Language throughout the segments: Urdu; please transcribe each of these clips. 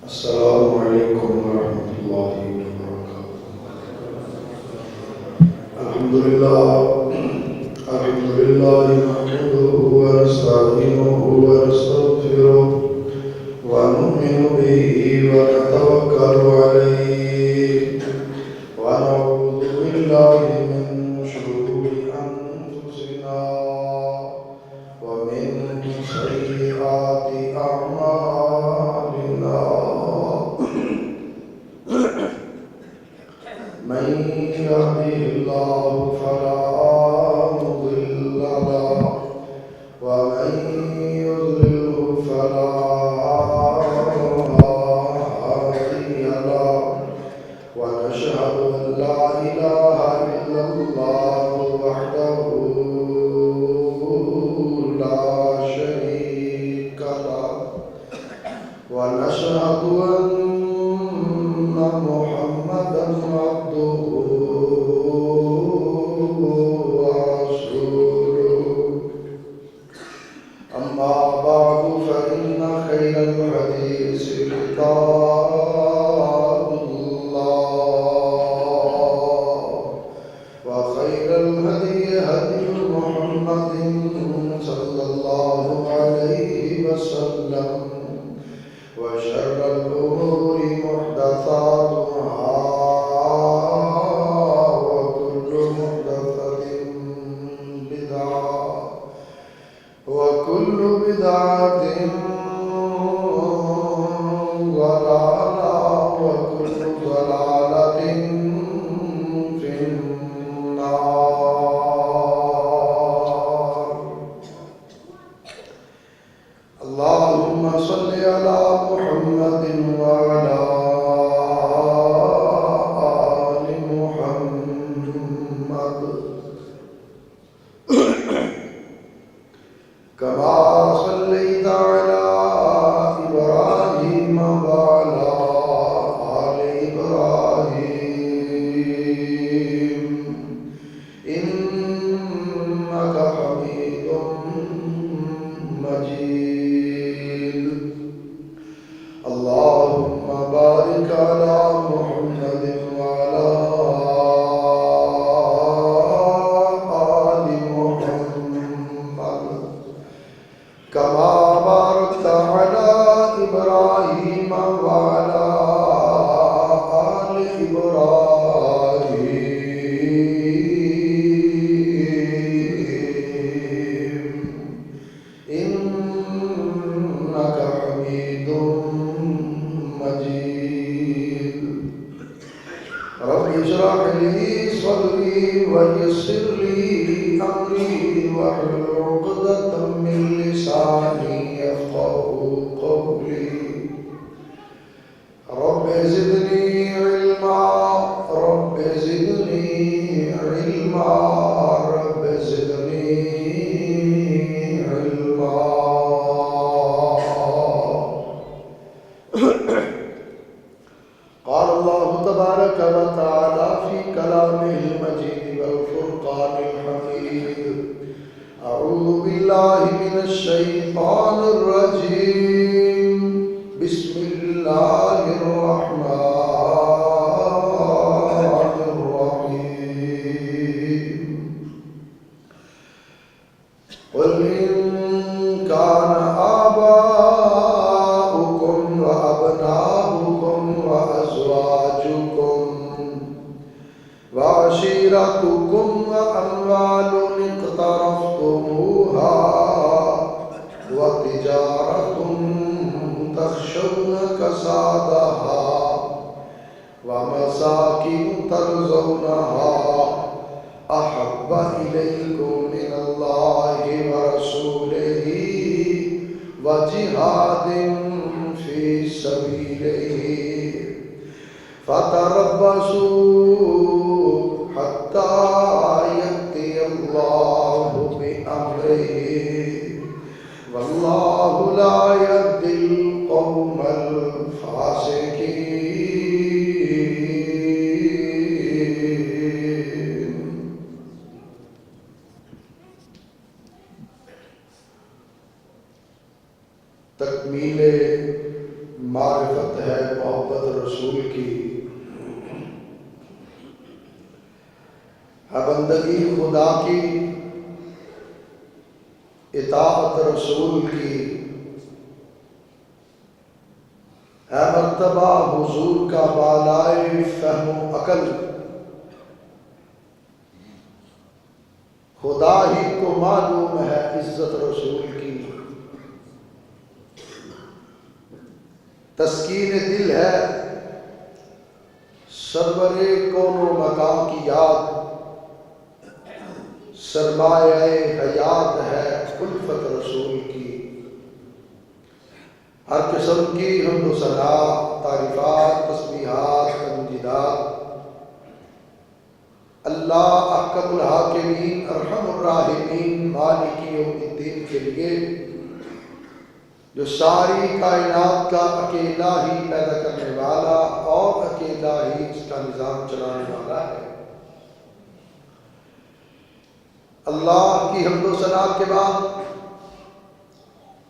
السلام علیکم ورحمۃ اللہ وبرکاتہ۔ الحمدللہ نحمده ونستعینه ونستغفره ونؤمن به ونتوکل علیہ ونعوذ باللہ من شرور انفسنا ومن سیئات اعمالنا من يهده الله فلا مضل له ومن يضلله فلا هادي له ونشهد أن لا إله إلا الله وحده لا شريك له ونشهد أن محمدا عبده ورسوله أما بعد فإن خير الحديث كتاب الله وخير الهدي هدي محمد صلى الله عليه وسلم وشر الأمور محدثاتها وكل محدثة بدعة وكل بدعة ضلالة وكل ضلالة في النار. اللهم صل على محمد وعلى آل محمد كما صليت على إبراهيم وعلى آل إبراهيم إنك حميد مجيد. اللهم بارك على محمد وعلى آل محمد كما باركت على إبراهيم وعلى آل إبراهيم إنك حميد مجيد. رب اشرح لي صدري ويسر لي أمري واحلل عقدة من لساني يفقهوا قولي. رب زدني علما رب زدني علما رب زدني علما. قال الله تبارك وتعالى في كلامه المجيد والفرقان الحميد. أعوذ بالله من الشيطان الرجيم. بسم الله الرحمن الرحيم. قل إن كان آباؤكم وأبناؤكم وأزواجكم وعشيرتكم وأموال اقترفتموها وتجارة تخشون كسادها ومساكن ترضونها أحب إليكم من الله ورسوله وجهاد في سبيله فتربصوا حتى يأتي الله بأمره والله لا يهدي القوم الفاسقين. تکمیل معرفت ہے محبت رسول کی، ہے بندگی خدا کی، اطاعت رسول کی، ہے مرتبہ حضور کا بالائے فہم و عقل، خدا ہی کو معلوم ہے عزت رسول کی، تسکین دل ہے سرور کون و مکان کی یاد، سرمایہ حیات ہے الفت رسول کی، ہر قسم کی حمد و ثنا، تعریفات، تسبیحات، تمجیدات اللہ احکم الحاکمین ارحم الراحمین مالک یوم الدین کے لیے، جو ساری کائنات کا اکیلا ہی پیدا کرنے والا اور اکیلا ہی اس کا نظام چلانے والا ہے۔ اللہ کی حمد و ثنا کے بعد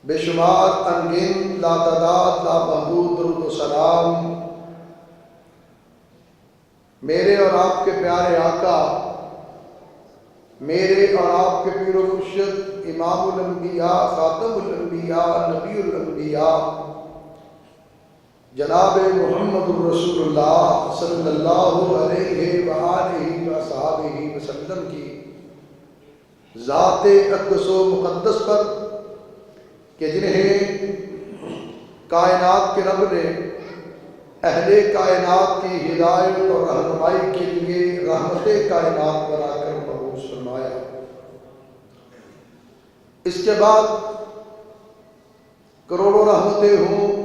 بے شمار انگن لاتعداد لامحدود درود و سلام میرے اور آپ کے پیارے آقا، میرے اور آپ کے پیر و مرشد امام الانبیاء خاتم الانبیاء نبی الانبیاء جناب محمد الرسول اللہ صلی اللہ علیہ وآلہ وصحبہ وسلم کی ذات اقدس و مقدس پر، کہ جنہیں کائنات کے رب نے اہل کائنات کی ہدایت اور رہنمائی کے لیے رحمت کائنات بنا کر مبعوث فرمایا۔ اس کے بعد کروڑوں رحمتیں ہوں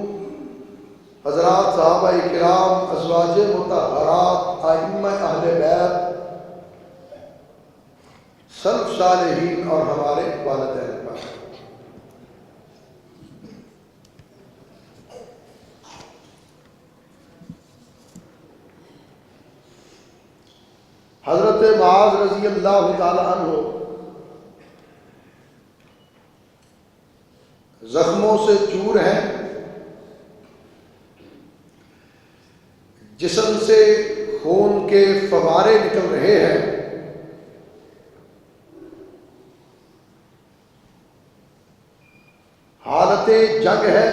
حضرات صحابہ کرام، ازواج مطہرات، ائمہ اہل بیت، سلف صالحین اور ہمارے والدین پر۔ حضرت معاذ رضی اللہ تعالی عنہ زخموں سے چور ہیں، جسم سے خون کے فوارے نکل رہے ہیں، حالت جنگ ہے،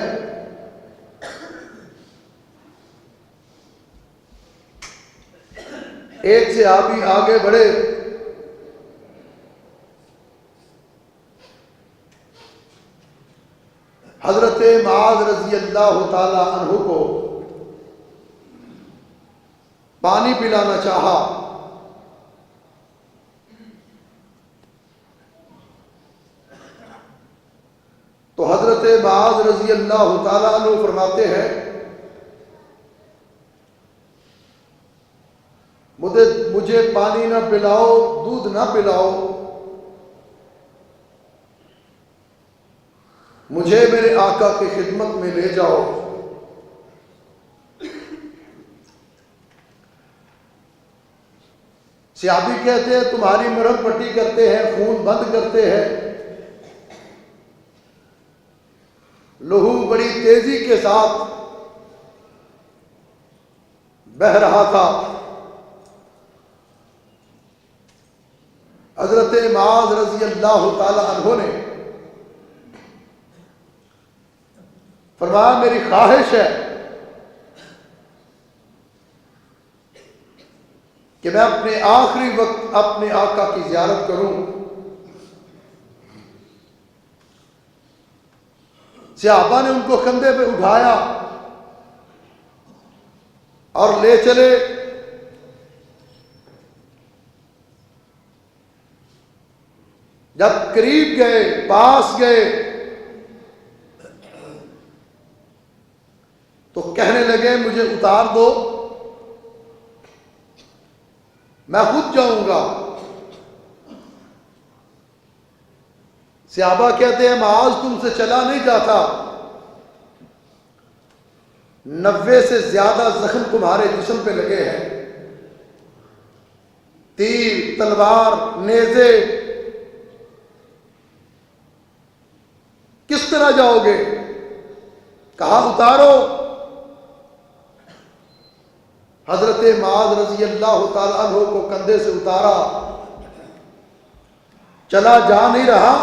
ایک صحابی آگے بڑھے، حضرت معاذ رضی اللہ تعالی عنہ کو پانی پلانا چاہا، تو حضرت معاذ رضی اللہ تعالی عنہ فرماتے ہیں مجھے پانی نہ پلاؤ، دودھ نہ پلاؤ، مجھے میرے آقا کی خدمت میں لے جاؤ۔ صحابی کہتے ہیں تمہاری مرہم پٹی کرتے ہیں، خون بند کرتے ہیں، لہو بڑی تیزی کے ساتھ بہہ رہا تھا۔ حضرت معاذ رضی اللہ تعالی عنہ نے فرمایا میری خواہش ہے کہ میں اپنے آخری وقت اپنے آقا کی زیارت کروں۔ صحابہ نے ان کو کندھے پہ اٹھایا اور لے چلے۔ جب قریب گئے، پاس گئے، تو کہنے لگے مجھے اتار دو، میں خود جاؤں گا۔ صحابہ کہتے ہیں معاذ تم سے چلا نہیں جاتا، 90 سے زیادہ زخم تمہارے جسم پہ لگے ہیں، تیر، تلوار، نیزے، کس طرح جاؤ گے؟ کہا اتارو۔ حضرت معاذ رضی اللہ تعالیٰ عنہ کو کندھے سے اتارا، چلا جا نہیں رہا،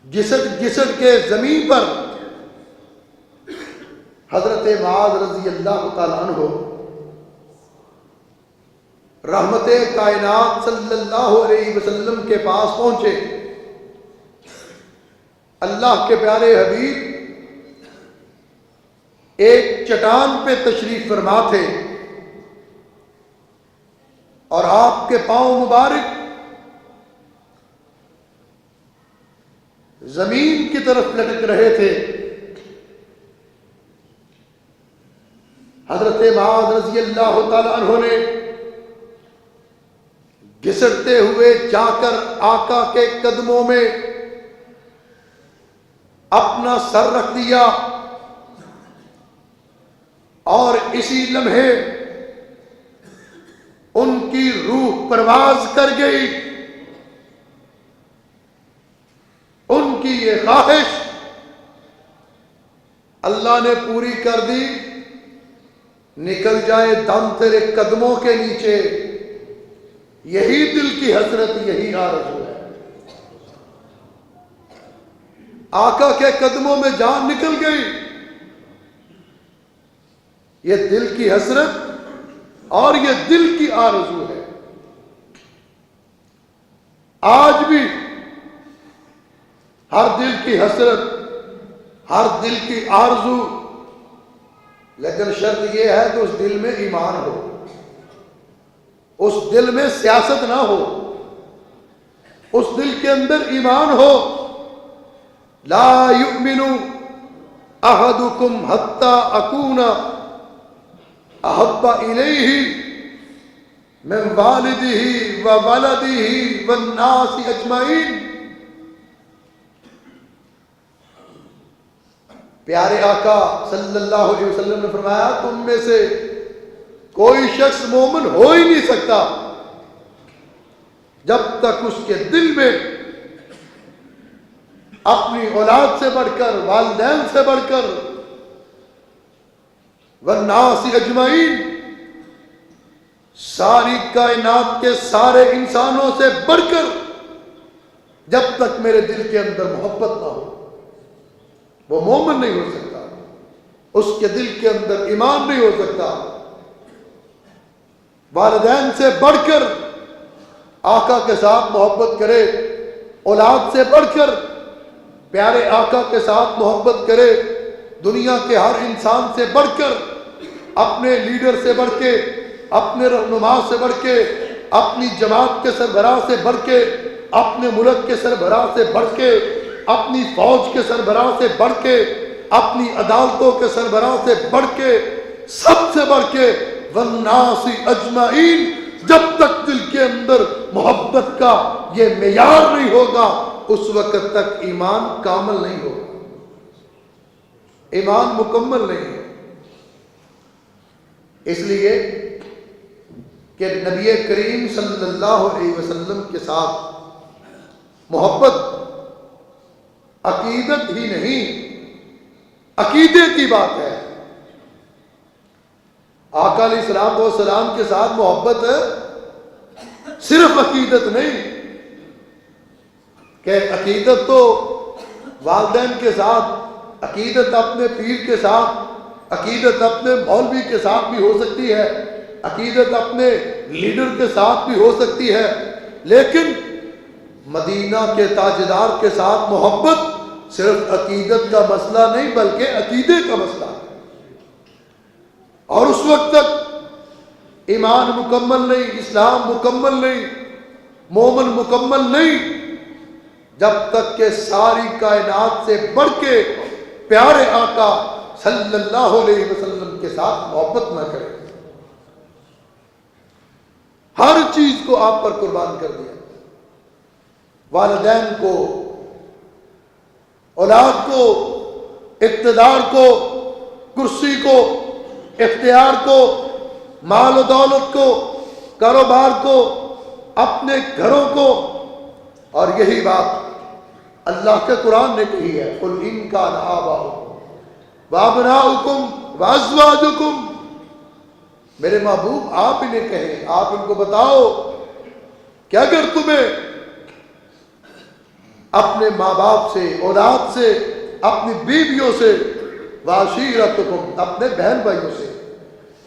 گھسٹ گھسٹ کے زمین پر حضرت معاذ رضی اللہ تعالیٰ عنہ رحمت کائنات صلی اللہ علیہ وسلم کے پاس پہنچے۔ اللہ کے پیارے حبیب ایک چٹان پہ تشریف فرما تھے اور آپ کے پاؤں مبارک زمین کی طرف لٹک رہے تھے۔ حضرت معاذ رضی اللہ تعالی عنہ نے گھسٹتے ہوئے جا کر آقا کے قدموں میں اپنا سر رکھ دیا اور اسی لمحے ان کی روح پرواز کر گئی۔ ان کی یہ خواہش اللہ نے پوری کر دی، نکل جائے دم تیرے قدموں کے نیچے، یہی دل کی حسرت، یہی آرزو ہے۔ آقا کے قدموں میں جان نکل گئی، یہ دل کی حسرت اور یہ دل کی آرزو ہے۔ آج بھی ہر دل کی حسرت، ہر دل کی آرزو، لیکن شرط یہ ہے کہ اس دل میں ایمان ہو، اس دل میں سیاست نہ ہو، اس دل کے اندر ایمان ہو۔ لا یؤمن احدکم حتی اکون احب الیہ من والدہ وولدہ والناس اجمعین۔ پیارے آقا صلی اللہ علیہ وسلم نے فرمایا تم میں سے کوئی شخص مومن ہو ہی نہیں سکتا جب تک اس کے دل میں اپنی اولاد سے بڑھ کر، والدین سے بڑھ کر، والناس اجمعین، ساری کائنات کے سارے انسانوں سے بڑھ کر جب تک میرے دل کے اندر محبت نہ ہو، وہ مومن نہیں ہو سکتا، اس کے دل کے اندر ایمان نہیں ہو سکتا۔ والدین سے بڑھ کر آقا کے ساتھ محبت کرے، اولاد سے بڑھ کر پیارے آقا کے ساتھ محبت کرے، دنیا کے ہر انسان سے بڑھ کر، اپنے لیڈر سے بڑھ کے، اپنے رہنما سے بڑھ کے، اپنی جماعت کے سربراہ سے بڑھ کے، اپنے ملک کے سربراہ سے بڑھ کے، اپنی فوج کے سربراہ سے بڑھ کے، اپنی عدالتوں کے سربراہ سے بڑھ کے، سب سے بڑھ کے والناس اجمعین، جب تک دل کے اندر محبت کا یہ معیار نہیں ہوگا اس وقت تک ایمان کامل نہیں ہوگا، ایمان مکمل نہیں ہے۔ اس لیے کہ نبی کریم صلی اللہ علیہ وسلم کے ساتھ محبت عقیدت ہی نہیں، عقیدے کی بات ہے۔ آقا علیہ السلام و سلام کے ساتھ محبت صرف عقیدت نہیں کہ عقیدت تو والدین کے ساتھ، عقیدت اپنے پیر کے ساتھ، عقیدت اپنے مولوی کے ساتھ بھی ہو سکتی ہے، عقیدت اپنے لیڈر کے ساتھ بھی ہو سکتی ہے، لیکن مدینہ کے تاجدار کے ساتھ محبت صرف عقیدت کا مسئلہ نہیں بلکہ عقیدے کا مسئلہ ہے۔ اور اس وقت تک ایمان مکمل نہیں، اسلام مکمل نہیں، مومن مکمل نہیں، جب تک کہ ساری کائنات سے بڑھ کے پیارے آقا صلی اللہ علیہ وسلم کے ساتھ محبت نہ کرے۔ ہر چیز کو آپ پر قربان کر دیا، والدین کو، اولاد کو، اقتدار کو، کرسی کو، اختیار کو، مال و دولت کو، کاروبار کو، اپنے گھروں کو، اور یہی بات اللہ کے قرآن نے کہی ہے، قُلْ إِن كَانَ آبَاؤُكُمْ وَأَبْنَاؤُكُمْ وازواجکم، میرے محبوب آپ انہیں کہیں، آپ ان کو بتاؤ کہ اگر تمہیں اپنے ماں باپ سے، اولاد سے، اپنی بیویوں سے، وعشیرتکم، اپنے بہن بھائیوں سے،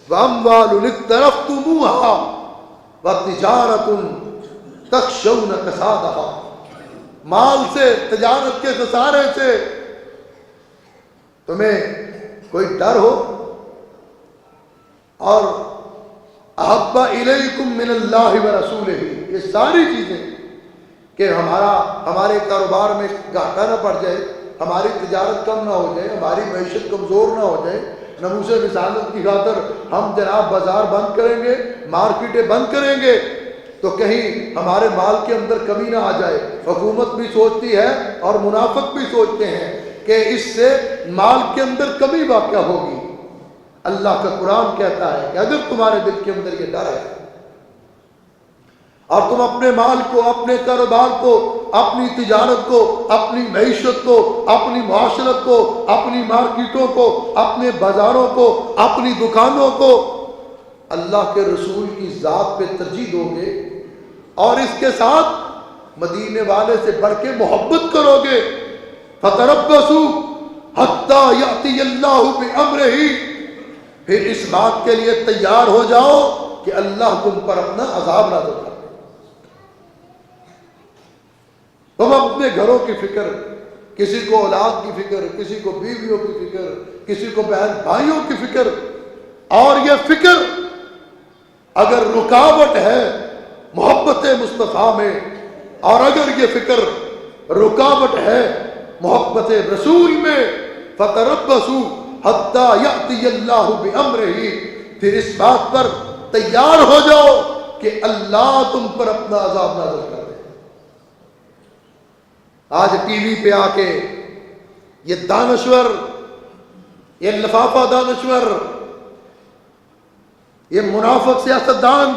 واموال اقترفتموہا وتجارۃ تخشون کسادہا، مال سے، تجارت کے خسارے سے تمہیں کوئی ڈر ہو، اور احب الیکم من اللہ ورسولہ، یہ ساری چیزیں کہ ہمارے کاروبار میں گھاٹا نہ پڑ جائے، ہماری تجارت کم نہ ہو جائے، ہماری معیشت کمزور نہ ہو جائے، ناموس رسالت کی خاطر ہم جناب بازار بند کریں گے، مارکیٹیں بند کریں گے تو کہیں ہمارے مال کے اندر کمی نہ آ جائے۔ حکومت بھی سوچتی ہے اور منافق بھی سوچتے ہیں کہ اس سے مال کے اندر کمی واقع ہوگی۔ اللہ کا قرآن کہتا ہے کہ اگر تمہارے دل کے اندر یہ ڈر ہے اور تم اپنے مال کو، اپنے کاروبار کو، اپنی تجارت کو، اپنی معیشت کو، اپنی معاشرت کو، اپنی مارکیٹوں کو، اپنے بازاروں کو، اپنی دکانوں کو اللہ کے رسول کی ذات پہ ترجیح دو گے اور اس کے ساتھ مدینے والے سے بڑھ کے محبت کرو گے، فتربصوا حتی یأتی اللہ بامرہ، پھر اس بات کے لیے تیار ہو جاؤ کہ اللہ تم پر اپنا عذاب نازل کرے۔ تم اپنے گھروں کی فکر، کسی کو اولاد کی فکر، کسی کو بیویوں کی فکر، کسی کو بہن بھائیوں کی فکر، اور یہ فکر اگر رکاوٹ ہے محبت مصطفیٰ میں، اور اگر یہ فکر رکاوٹ ہے محبت رسول میں، فتربصوا حتی یأتی اللہ بامرہ، پھر اس بات پر تیار ہو جاؤ کہ اللہ تم پر اپنا عذاب نازل کر دے۔ آج ٹی وی پہ آ کے یہ دانشور، یہ لفافہ دانشور، یہ منافق سیاستدان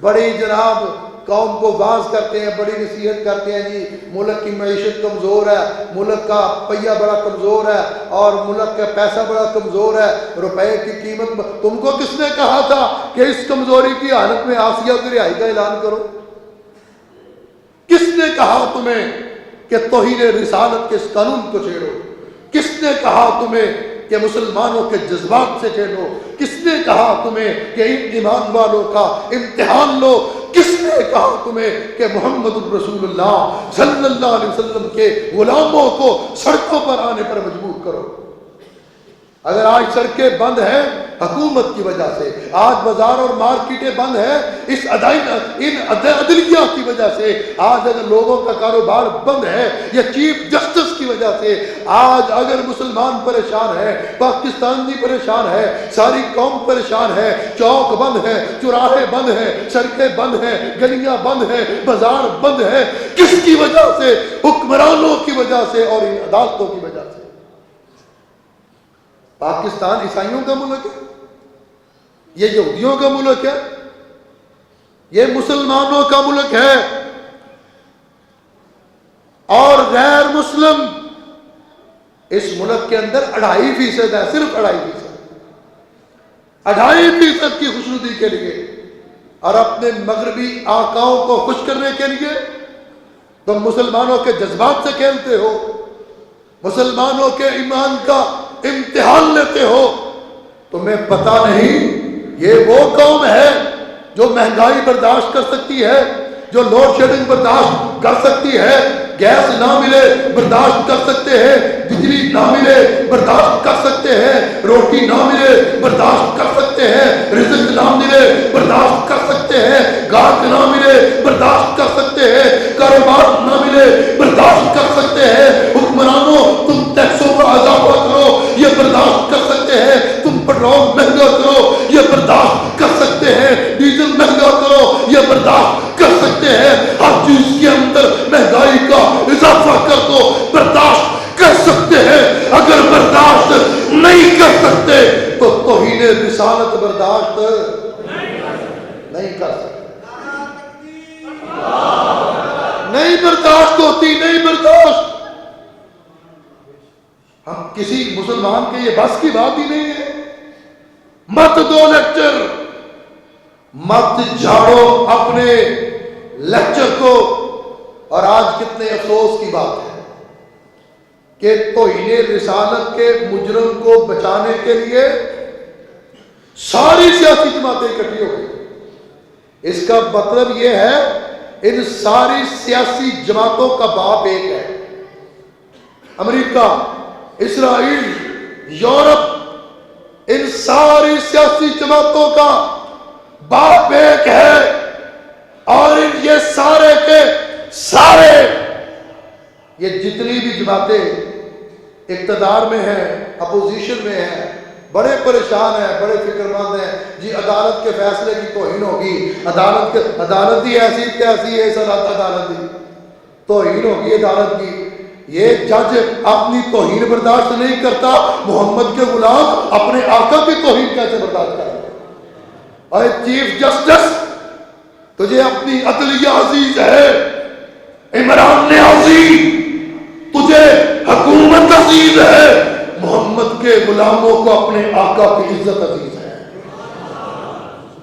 بڑی جناب قوم کو واعظ کرتے ہیں، بڑی نصیحت کرتے ہیں، جی ملک کی معیشت کمزور ہے، ملک کا پہیہ بڑا کمزور ہے، اور ملک کا پیسہ بڑا کمزور ہے، روپے کی قیمت۔ تم کو کس نے کہا تھا کہ اس کمزوری کی حالت میں آسیہ کی رہائی کا اعلان کرو؟ کس نے کہا تمہیں کہ توہین رسالت کے اس قانون کو چھیڑو؟ کس نے کہا تمہیں کہ مسلمانوں کے جذبات سے کھیلو؟ کس نے کہا تمہیں کہ ان ایمان والوں کا امتحان لو؟ کس نے کہا تمہیں کہ محمد الرسول اللہ صلی اللہ علیہ وسلم کے غلاموں کو سڑکوں پر آنے پر مجبور کرو؟ اگر آج سڑکیں بند ہیں حکومت کی وجہ سے، آج بازار اور مارکیٹیں بند ہیں ان عدلیہ کی وجہ سے، آج اگر لوگوں کا کاروبار بند ہے یہ چیف جسٹس کی وجہ سے، آج اگر مسلمان پریشان ہے، پاکستانی پریشان ہے، ساری قوم پریشان ہے، چوک بند ہے، چوراہے بند ہیں، سڑکیں بند ہیں، گلیاں بند ہیں، بازار بند ہے، کس کی وجہ سے؟ حکمرانوں کی وجہ سے اور ان عدالتوں کی وجہ سے۔ پاکستان عیسائیوں کا ملک ہے، یہ یہودیوں کا ملک ہے، یہ مسلمانوں کا ملک ہے، اور غیر مسلم اس ملک کے اندر 2.5% ہے، صرف 2.5% کی خوشنودی کے لیے، اور اپنے مغربی آقاؤں کو خوش کرنے کے لیے تم مسلمانوں کے جذبات سے کھیلتے ہو، مسلمانوں کے ایمان کا امتحان لیتے ہو۔ تمہیں پتہ نہیں یہ وہ قوم ہے جو مہنگائی برداشت کر سکتی ہے، جو لوڈ شیڈنگ برداشت کر سکتی ہے، گیس نہ ملے برداشت کر سکتے ہیں، بجلی نہ ملے برداشت کر سکتے ہیں، روٹی نہ ملے برداشت کر سکتے ہیں، رزق نہ ملے برداشت کر سکتے ہیں، گاہک نہ ملے برداشت کر سکتے ہیں، کاروبار نہ ملے برداشت کر سکتے ہیں۔ حکمرانوں تم ٹیکسوں کا اضافہ کرو یہ برداشت کر سکتے ہیں، تم پیٹرول مہنگا کرو یہ برداشت کر سکتے ہیں، ڈیزل مہنگا کرو یہ برداشت کر سکتے ہیں، ہر چیز کے اندر مہنگائی کا اضافہ کر دو برداشت کر سکتے ہیں۔ اگر برداشت نہیں کر سکتے تو توہین مسلمان کے یہ بس کی بات ہی نہیں ہے. مت دو لیکچر، مت جھاڑو اپنے لیکچر کو. اور آج کتنے افسوس کی بات ہے کہ توہین رسالت کے مجرم کو بچانے کے لیے ساری سیاسی جماعتیں اکٹھی ہو گئی. اس کا مطلب یہ ہے ان ساری سیاسی جماعتوں کا باپ ایک ہے. امریکہ، اسرائیل، یورپ، ان ساری سیاسی جماعتوں کا باپ ایک ہے. اور یہ سارے کے سارے، یہ جتنی بھی جماعتیں اقتدار میں ہیں، اپوزیشن میں ہیں، بڑے پریشان ہیں، بڑے فکر مند ہیں. جی عدالت کے فیصلے کی توہین ہوگی، عدالت ہی ایسی کیسی ہے، سر عدالت ہی توہین ہوگی عدالت کی. یہ جج اپنی توہین برداشت نہیں کرتا، محمد کے غلام اپنے آقا کی توہین کیسے برداشت کرتے؟ اور چیف جسٹس، تجھے اپنی عدلیہ عزیز ہے، عمران نے عزیز، تجھے حکومت عزیز ہے، محمد کے غلاموں کو اپنے آقا کی عزت عزیز ہے.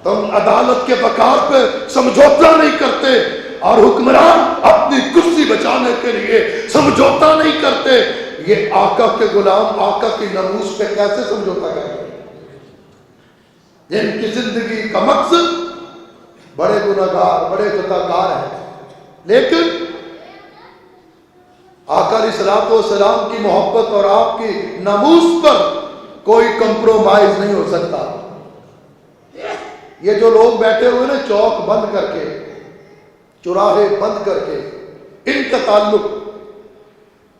تم عدالت کے وقار پہ سمجھوتا نہیں کرتے، اور حکمران اپنی کرسی بچانے کے لیے سمجھوتا نہیں کرتے. یہ آقا کے غلام آقا کی ناموس پہ کیسے سمجھوتا کرتے؟ جن کی زندگی کا مقصد بڑے گناہگار، بڑے خطاکار ہیں، لیکن آقا علیہ الصلوۃ والسلام کی محبت اور آپ کی ناموس پر کوئی کمپرومائز نہیں ہو سکتا. یہ جو لوگ بیٹھے ہوئے نا چوک بند کر کے، چوراہے بند کر کے، ان کا تعلق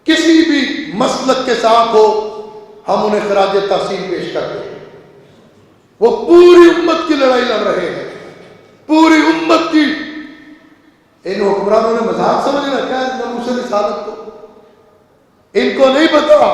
کسی بھی مسلک کے ساتھ ہو، ہم انہیں خراج تحسین پیش کرتے ہیں. وہ پوری امت کی لڑائی لڑ رہے ہیں، پوری امت کی. ان حکمرانوں نے مذاق سمجھنا کیا ہے ناموس رسالت کو؟ ان کو نہیں پتا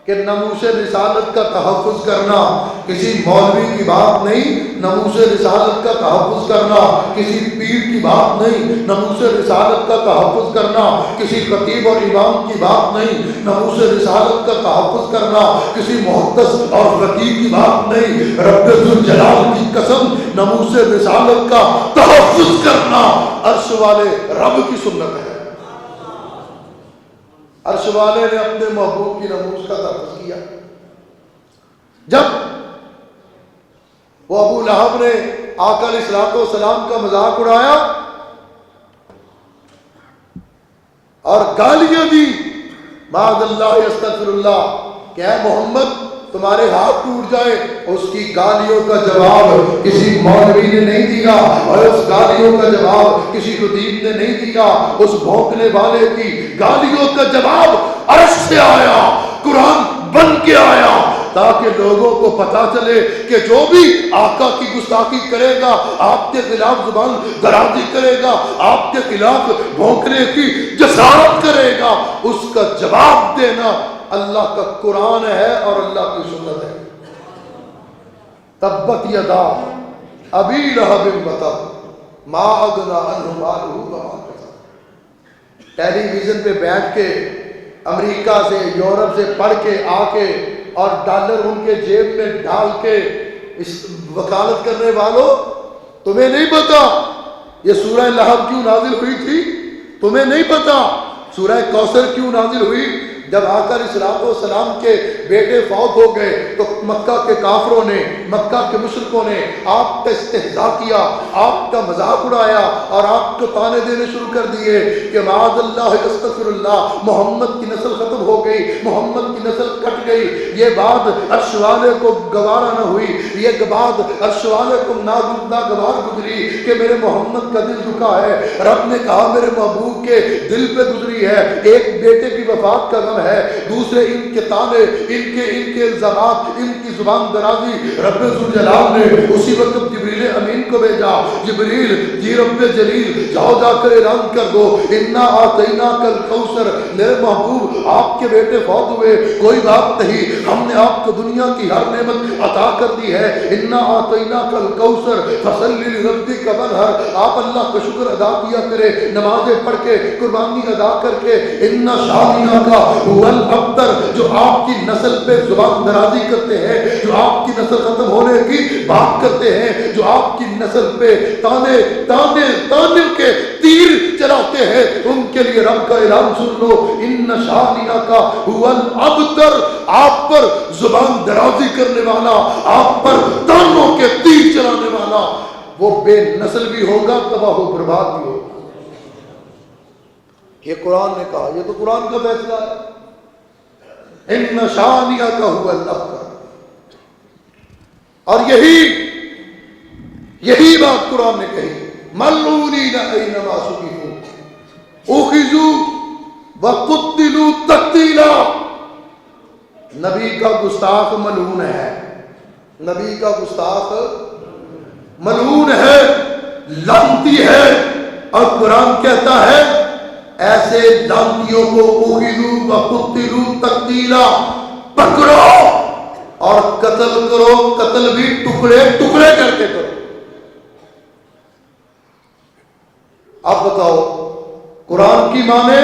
کہ ناموس رسالت کا تحفظ کرنا کسی مولوی کی بات نہیں، ناموس رسالت کا تحفظ کرنا کسی پیر کی بات نہیں، ناموس رسالت کا تحفظ کرنا کسی خطیب اور امام کی بات نہیں، ناموس رسالت کا تحفظ کرنا کسی محدث اور خطیب کی بات نہیں. رب ذوالجلال کی قسم، ناموس رسالت کا تحفظ کرنا عرش والے رب کی سنت ہے. عرش والے نے اپنے محبوب کی ناموس کا تحفظ کیا. جب وہ ابو لہب نے آقا علیہ الصلوۃ والسلام کا مذاق اڑایا اور گالیاں دی، معاذ اللہ استغفر اللہ، کہ اے محمد تمہارے ہاتھ ٹوٹ جائے، اس کی گالیوں کا جواب کسی مولوی نے نہیں دیا، اور اس گالیوں کا جواب کسی خطیب نے نہیں دیا. اس بھونکنے والے کی گالیوں کا جواب عرش سے آیا، قرآن بن کے آیا، تاکہ لوگوں کو پتا چلے کہ جو بھی آقا کی گستاخی کرے گا، آپ کے خلاف زبان درازی کرے گا، آپ کے خلاف بھونکنے کی جسارت کرے گا، اس کا جواب دینا اللہ کا قرآن ہے اور اللہ کی سنت ہے. تبت یدا ابی لہب وتب ما اغنی عنہ مالہ وما کسب. ٹیلی ویژن پہ بیٹھ کے امریکہ سے، یورپ سے پڑھ کے آ کے اور ڈالر ان کے جیب میں ڈال کے اس وکالت کرنے والوں، تمہیں نہیں پتا یہ سورہ لہب کیوں نازل ہوئی تھی؟ تمہیں نہیں پتا سورہ کوثر کیوں نازل ہوئی؟ جب آقا علیہ الصلوۃ والسلام کے بیٹے فوت ہو گئے تو مکہ کے کافروں نے، مکہ کے مشرکوں نے آپ کا استہزاء کیا، آپ کا مذاق اڑایا اور آپ کو تانے دینے شروع کر دیے کہ معاذ اللہ استغفر اللہ، محمد کی نسل ختم ہو گئی، محمد کی نسل کٹ گئی. یہ بات عرش والے کو گوارا نہ ہوئی، یہ بات عرش والے کو ناگوار گزری کہ میرے محمد کا دل دکھا ہے. رب نے کہا میرے محبوب کے دل پہ گزری ہے، ایک بیٹے کی وفات کا غم ہے، دوسرے ان کے تانے، ان کے الزامات، ان کی زبان درازی. رب ذوالجلال نے اسی وقت جبریل امین کو بھیجا، جبریل جی رب جلیل جاؤ جا کر اعلان کر دو انا آتیناک الکوثر، میرے محبوب آپ کے بیٹے فوت ہوئے، کوئی بات نہیں، ہم نے آپ کو دنیا کی ہر نعمت عطا کر دی ہے، انا آتیناک الکوثر فصلی لربک وانحر، آپ اللہ کا شکر ادا کیا کرے، نمازیں پڑھ کے، قربانی ادا کر کے، ان شانیہ کا هو الابتر، جو آپ کی نسل پہ زبان درازی کرتے ہیں، جو آپ کی نسل ختم ہونے کی بات کرتے ہیں، جو آپ کی نسل پہ تانے تانے تانے کے تیر چلاتے ہیں، ان کے لیے رب کا اعلان سن لو ان شانیہ کا هو الابتر، آپ پر زبان درازی کرنے والا، آپ پر تانوں کے تیر چلانے والا وہ بے نسل بھی ہوگا، تباہ و برباد بھی ہوگا۔ یہ قرآن نے کہا، یہ تو قرآن کا فیصلہ ہے، ان شانیہ کا هو الابتر، اور یہی بات قرآن نے کہی، ملعونین اینما ثقفوا اخذوا وقتلوا تقتیلا، نبی کا گستاخ ملعون ہے، نبی کا گستاخ ملعون ہے، لعنتی ہے، اور قرآن کہتا ہے ایسے لعنتیوں کو اخذوا وقتلوا تقتیلا، پکڑو اور قتل کرو، قتل بھی ٹکڑے ٹکڑے کر کے کرو۔ اب بتاؤ قرآن کی مانے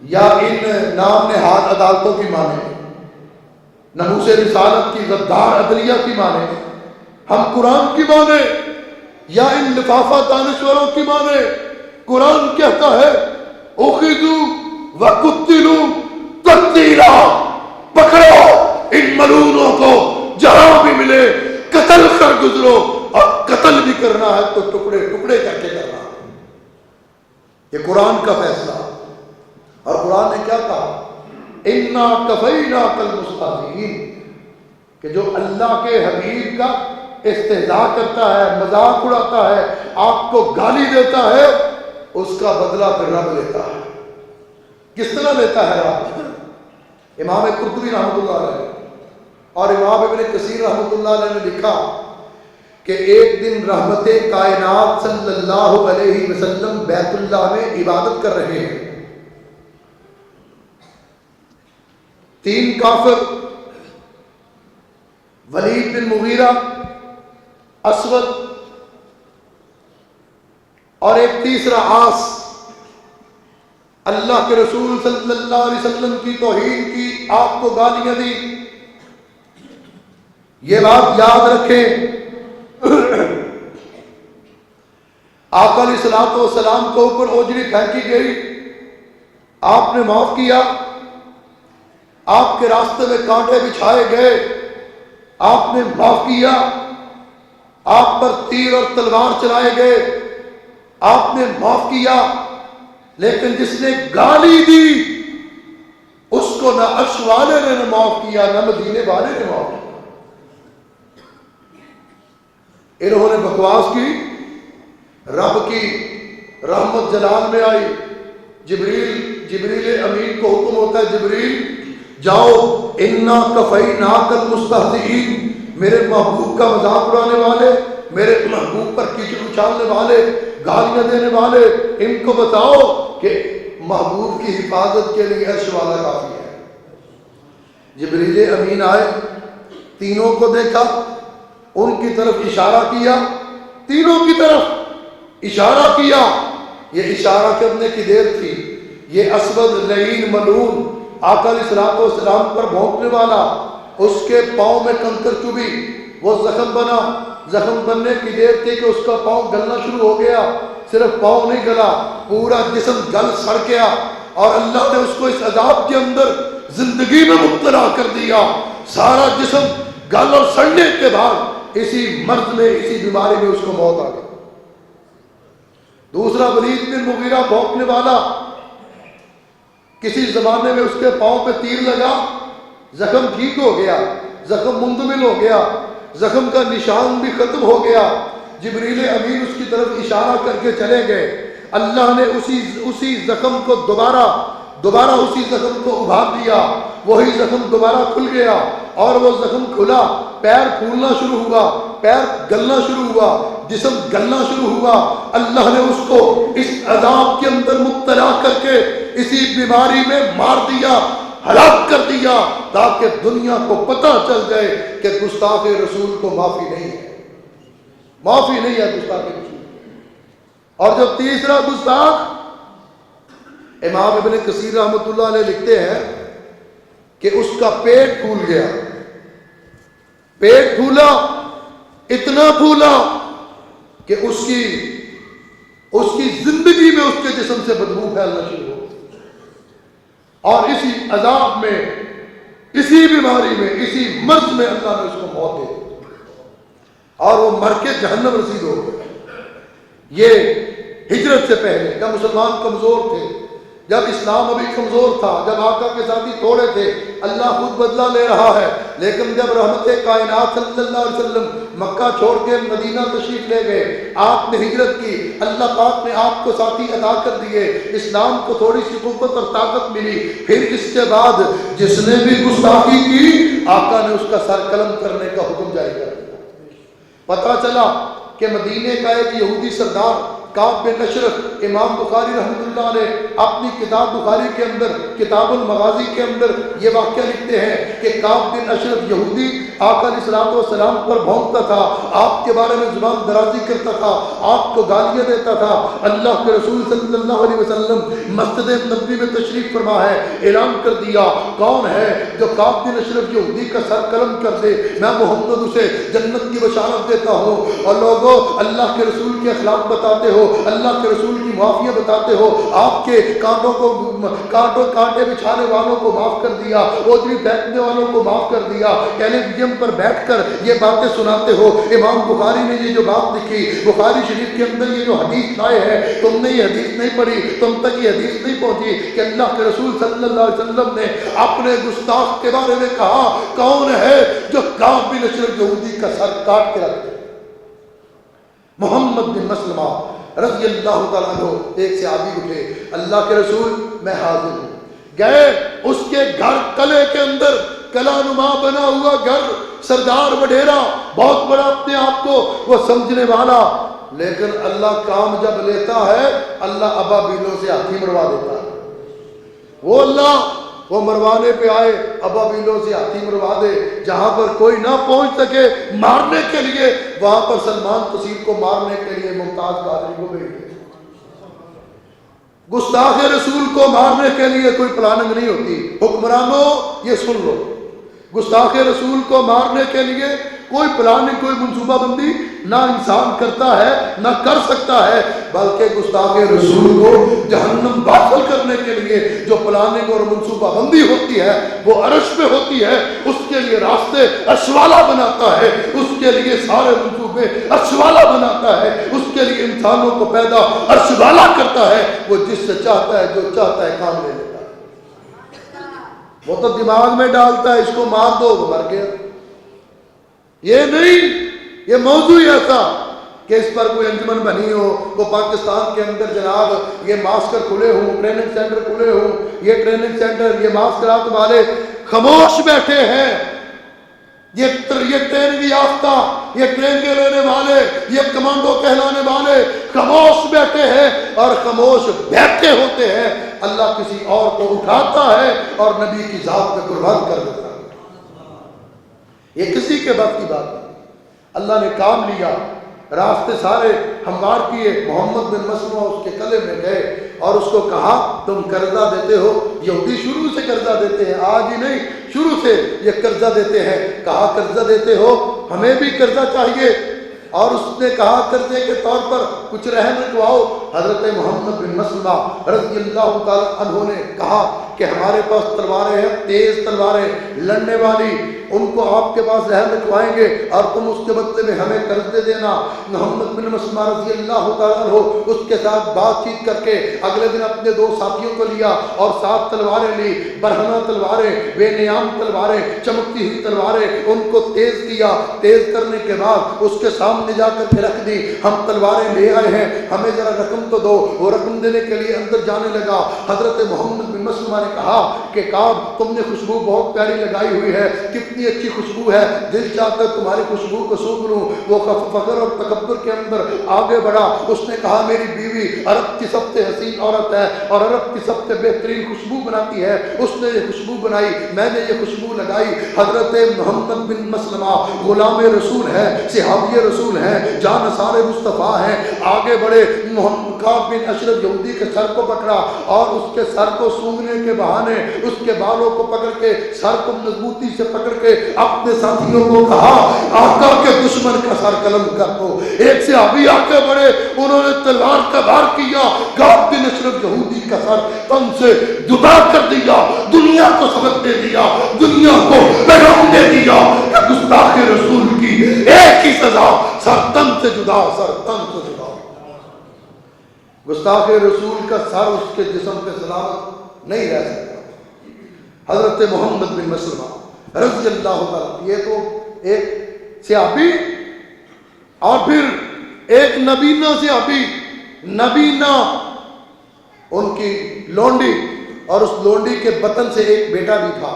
یا ان نام نہاد عدالتوں کی مانے، ناموس رسالت کی غدار عدلیہ کی مانے، ہم قرآن کی مانے یا ان لفافہ دانشوروں کی مانے؟ قرآن کہتا ہے اخذوا وقتلوا تقتیلا، پکڑو ان ملعونوں کو جہاں بھی ملے، قتل کر گزرو، اور قتل بھی کرنا ہے تو ٹکڑے ٹکڑے کر کے کرنا ہے۔ یہ قرآن کا فیصلہ، اور قرآن نے کیا کہا، انا کفیناک المستہزئین، کہ جو اللہ کے حبیب کا استہزاء کرتا ہے، مذاق اڑاتا ہے، آپ کو گالی دیتا ہے، اس کا بدلہ پھر رب لیتا ہے۔ کس طرح لیتا ہے رب؟ امام قرطبی رحمۃ اللہ علیہ اور امام ابن کثیر رحمۃ اللہ علیہ نے لکھا کہ ایک دن رحمت کائنات صلی اللہ علیہ وسلم بیت اللہ میں عبادت کر رہے ہیں، تین کافر، ولید بن مغیرہ، اسود، اور ایک تیسرا عاص، اللہ کے رسول صلی اللہ علیہ وسلم کی توہین کی، آپ کو گالیاں دی۔ یہ بات یاد رکھیں، آقا علیہ الصلوۃ والسلام کو اوپر اوجری پھینکی گئی، آپ نے معاف کیا، آپ کے راستے میں کانٹے بچھائے گئے، آپ نے معاف کیا، آپ پر تیر اور تلوار چلائے گئے، آپ نے معاف کیا، لیکن جس نے گالی دی اس کو نہ عرش والے نے معاف کیا، نہ مدینے والے نے معاف کیا۔ انہوں نے بکواس کی، رب کی رحمت جلال میں آئی، جبریل امین کو حکم ہوتا ہے، جبریل جاؤ انا کفیناک المستہزئین، میرے محبوب کا مذاق اڑانے والے، میرے محبوب پر کیچڑ اچھالنے والے، گالیاں دینے والے، ان کو بتاؤ کہ محبوب کی حفاظت کے لیے عرش والا کافی ہے۔ جبریل امین آئے، تینوں کو دیکھا، ان کی طرف اشارہ کیا، تینوں کی طرف اشارہ کیا، یہ اشارہ کرنے کی دیر تھی، یہ اسود لعین ملعون آقا علیہ الصلوۃ والسلام پر بھونکنے والا، اس کے پاؤں میں کنکر چبھی، وہ زخم بنا، زخم بننے کی دیر تھی کہ اس کا پاؤں گلنا شروع ہو گیا، صرف پاؤں نہیں گلا، پورا جسم گل سڑ گیا، اور اللہ نے اس کو اس عذاب کے اندر زندگی میں مبتلا کر دیا، سارا جسم گل اور سڑنے کے بعد اسی مرض میں، اسی بیماری میں اس کو موت آ گئی۔ دوسرا ولید بن مغیرہ بھونکنے والا، کسی زمانے میں اس کے پاؤں پہ تیر لگا، زخم ٹھیک ہو گیا، زخم مندمل ہو گیا، زخم کا نشان بھی ختم ہو گیا، جبریل امین اس کی طرف اشارہ کر کے چلے گئے، اللہ نے اسی زخم کو دوبارہ اسی زخم کو ابھار دیا، وہی زخم دوبارہ کھل گیا، اور وہ زخم کھلا، پیر پھولنا شروع ہوا، پیر گلنا شروع ہوا، جسم گلنا شروع ہوا۔ اللہ نے اس کو اس عذاب کے اندر مبتلا کر کے اسی بیماری میں مار دیا، ہلاک کر دیا، تاکہ دنیا کو پتہ چل جائے کہ گستاخ رسول کو معافی نہیں ہے، معافی نہیں ہے گستاخ رسول۔ اور جو تیسرا گستاخ، امام ابن کثیر رحمۃ اللہ علیہ لکھتے ہیں کہ اس کا پیٹ پھول گیا، پیٹ پھولا، اتنا پھولا کہ اس کی زندگی میں اس کے جسم سے بدبو پھیلنا شروع ہو، اور اسی عذاب میں، اسی بیماری میں، اسی مرض میں اللہ نے اس کو موت دے دی، اور وہ مر کے جہنم رسید ہو گئے۔ یہ ہجرت سے پہلے جب مسلمان کمزور تھے، جب اسلام ابھی کمزور تھا، جب آقا کے ساتھی تھوڑے تھے، اللہ خود بدلہ لے رہا ہے۔ لیکن جب رحمت کائنات صلی اللہ علیہ وسلم مکہ چھوڑ کے مدینہ تشریف لے گئے، آپ نے ہجرت کی، اللہ پاک نے آپ کو ساتھی عطا کر دیے، اسلام کو تھوڑی سی قوت اور طاقت ملی۔ پھر اس کے بعد جس نے بھی گستاخی کی، آقا نے اس کا سر قلم کرنے کا حکم جاری کر دیا۔ پتہ چلا کہ مدینے کا ایک یہودی سردار کعب بن اشرف، امام بخاری رحمۃ اللہ علیہ اپنی کتاب بخاری کے اندر کتاب المغازی کے اندر یہ واقعہ لکھتے ہیں کہ کعب بن اشرف یہودی آقا علیہ الصلوۃ والسلام پر بھونکتا تھا، آپ کے بارے میں زبان درازی کرتا تھا، آپ کو گالیاں دیتا تھا۔ اللہ کے رسول صلی اللہ علیہ وسلم مسجد نبوی میں تشریف فرما ہے، اعلان کر دیا کون ہے جو کعب بن اشرف یہودی کا سر قلم کر دے، میں محمد اسے جنت کی بشارت دیتا ہوں۔ اور لوگوں، اللہ کے رسول کے اخلاق بتاتے ہو، اللہ کے رسول کی معافیاں بتاتے ہو، آپ کے کانٹے بچھانے والوں کو معاف کر دیا، اوجری پھینکنے والوں کو معاف کر دیا، ٹیلی ویژن پر بیٹھ کر یہ باتیں سناتے ہو۔ امام بخاری نے یہ جو بات لکھی، بخاری شریف کے اندر یہ جو حدیث لائے ہیں، تم نے یہ حدیث نہیں پڑھی، تم تک یہ حدیث نہیں پہنچی کہ اللہ کے رسول صلی اللہ علیہ وسلم نے اپنے گستاخ کے بارے میں کہا کون ہے جو کعب بن اشرف یہودی کا سر کاٹ کے رکھ دے؟ محمد بن مسلمہ رضی اللہ تعالیٰ عنہ ایک صحابی اٹھے، اللہ کے رسول میں حاضر ہوں۔ گئے اس کے گھر، قلعے کے اندر کلا نما بنا ہوا گھر، سردار وڈیرا، بہت بڑا اپنے آپ کو وہ سمجھنے والا، لیکن اللہ کام جب لیتا ہے، اللہ ابابیلوں سے ہاتھی مروا دیتا ہے۔ وہ اللہ وہ مروانے پہ آئے، ابابیلوں سے ہاتھی مروا دے، جہاں پر کوئی نہ پہنچ سکے مارنے کے لیے، وہاں پر سلمان تسیر کو مارنے کے لیے ممتاز قادری کو بھیج دے۔ گستاخ رسول کو مارنے کے لیے کوئی پلاننگ نہیں ہوتی۔ حکمرانوں یہ سن لو، گستاخ رسول کو مارنے کے لیے کوئی پلاننگ، کوئی منصوبہ بندی نہ انسان کرتا ہے نہ کر سکتا ہے، بلکہ گستاخ رسول کو جہنم داخل کرنے کے لیے جو پلاننگ اور منصوبہ بندی ہوتی ہے وہ عرش پہ ہوتی ہے۔ اس کے لیے راستے عرش والا بناتا ہے، اس کے لیے سارے منصوبے عرش والا بناتا ہے، اس کے لیے انسانوں کو پیدا عرش والا کرتا ہے۔ وہ جس سے چاہتا ہے، جو چاہتا ہے کام لے لیتا ہے۔ وہ تو دماغ میں ڈالتا ہے اس کو مار دو، وہ مر گیا۔ یہ نہیں، یہ موضوع ایسا کہ اس پر کوئی انجمن بنی ہو، وہ پاکستان کے اندر جناب یہ ماسٹر کھلے ہوں، ٹریننگ سینٹر کھلے ہوں، یہ ٹریننگ سینٹر، یہ ماسٹرات والے خاموش بیٹھے ہیں، یہ ٹریننگ یافتہ، یہ ٹریننگ لینے والے، یہ کمانڈو کہلانے والے خاموش بیٹھے ہیں اور خاموش بیٹھے ہوتے ہیں۔ اللہ کسی اور کو اٹھاتا ہے اور نبی کی ذات پہ قربان کر دیتا ہے۔ یہ کسی کے بس کی بات نہیں۔ اللہ نے کام لیا، راستے سارے ہموار کیے، محمد بن مسلمہ اس کے قلعے میں گئے اور اس کو کہا تم قرضہ دیتے ہو؟ یہودی شروع سے قرضہ دیتے ہیں، آج ہی نہیں، شروع سے یہ قرضہ دیتے ہیں۔ کہا قرضہ دیتے ہو، ہمیں بھی قرضہ چاہیے، اور اس نے کہا قرضے کے طور پر کچھ رہن رکھواؤ۔ حضرت محمد بن مسلمہ رضی اللہ تعالیٰ عنہ نے کہا کہ ہمارے پاس تلواریں ہیں، تیز تلواریں لڑنے والی، ان کو آپ کے پاس رہن رکھوائیں گے اور تم اس کے بدلے میں ہمیں قرض دے دینا۔ محمد بن مسلمہ رضی اللہ تعالیٰ عنہ اس کے ساتھ بات چیت کر کے اگلے دن اپنے دو ساتھیوں کو لیا اور 7 تلواریں لی، برہنہ تلواریں، بے نیام تلواریں، چمکتی ہوئی تلواریں، ان کو تیز کیا۔ تیز کرنے کے بعد اس کے سامنے جا کر کے رکھ دی، ہم تلواریں لے آئے ہیں، ہمیں ذرا رقم تو دو. وہ رقم دینے کے لیے اندر جانے لگا. حضرت محمد بن مسلمہ نے کہا کہ کعب تم نے خوشبو بہت پیاری لگائی ہوئی ہے, کتنی اچھی خوشبو ہے, دل چاہتا ہے تمہاری خوشبو کو سونگھ لوں. وہ فخر اور تکبر کے اندر آگے بڑھا. اس نے کہا میری بیوی عرب کی سب سے حسین عورت ہے اور عرب کی سب سے بہترین خوشبو بناتی ہے. اس نے یہ خوشبو بنائی, میں نے یہ خوشبو لگائی. حضرت محمد بن مسلمہ غلام رسول ہے, صحابی رسول ہیں, جانثار مصطفیٰ ہیں. آگے بڑھے, کعب بن اشرف یہودی کے سر کو پکڑا اور اس کے سر کو سونگھنے کے بہانے اس کے بالوں کو پکڑ کے سر کو مضبوطی سے پکڑ کے اپنے ساتھیوں کو کہا آقا کے دشمن کا سر قلم کر دو. ایک صحابی آگے بڑھے, انہوں نے تلوار کا وار کیا, کعب بن اشرف یہودی کا سر تن سے جدا کر دیا. دنیا کو سبق دے دیا, دنیا کو پیغام دے دیا کہ گستاخ رسول کی ایک ہی سزا, سر تن سے جدا, سر تن سے جدا. گستاخ رسول کا سر اس کے جسم پہ سلامت نہیں رہ سکتا. حضرت محمد بن مسلمہ رضی اللہ تعالیٰ, یہ تو ایک صحابی اور پھر ایک نبینا صحابی, نبینا ان کی لونڈی, اور اس لونڈی کے بطن سے ایک بیٹا بھی تھا.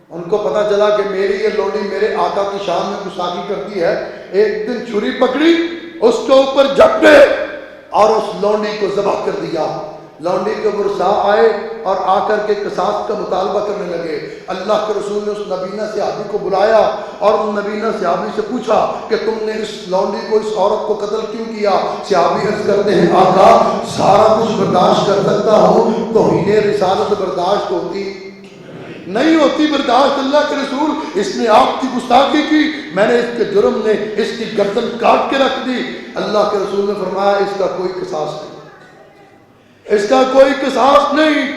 ان کو پتا چلا کہ میری یہ لونڈی میرے آقا کی شان میں گستاخی کرتی ہے. ایک دن چھری پکڑی, اس کے اوپر جھپٹے اور اس لونڈی کو ذبح کر دیا. لونڈی کے ورثاء آئے اور آ کر کے قصاص کا مطالبہ کرنے لگے. اللہ کے رسول نے اس نبینا صحابی کو بلایا اور ان نبینا صحابی سے پوچھا کہ تم نے اس لونڈی کو, اس عورت کو قتل کیوں کیا؟ صحابی عرض کرتے ہیں آقا سارا کچھ برداشت کر سکتا ہوں, توہین رسالت برداشت ہوتی نہیں ہوتی. برداشت اللہ کے رسول, اس نے آپ کی گستاخی کی, میں نے اس کے جرم نے اس کی گردن کاٹ کے رکھ دی. اللہ کے رسول نے فرمایا اس کا کوئی قصاص نہیں, اس کا کوئی قصاص نہیں.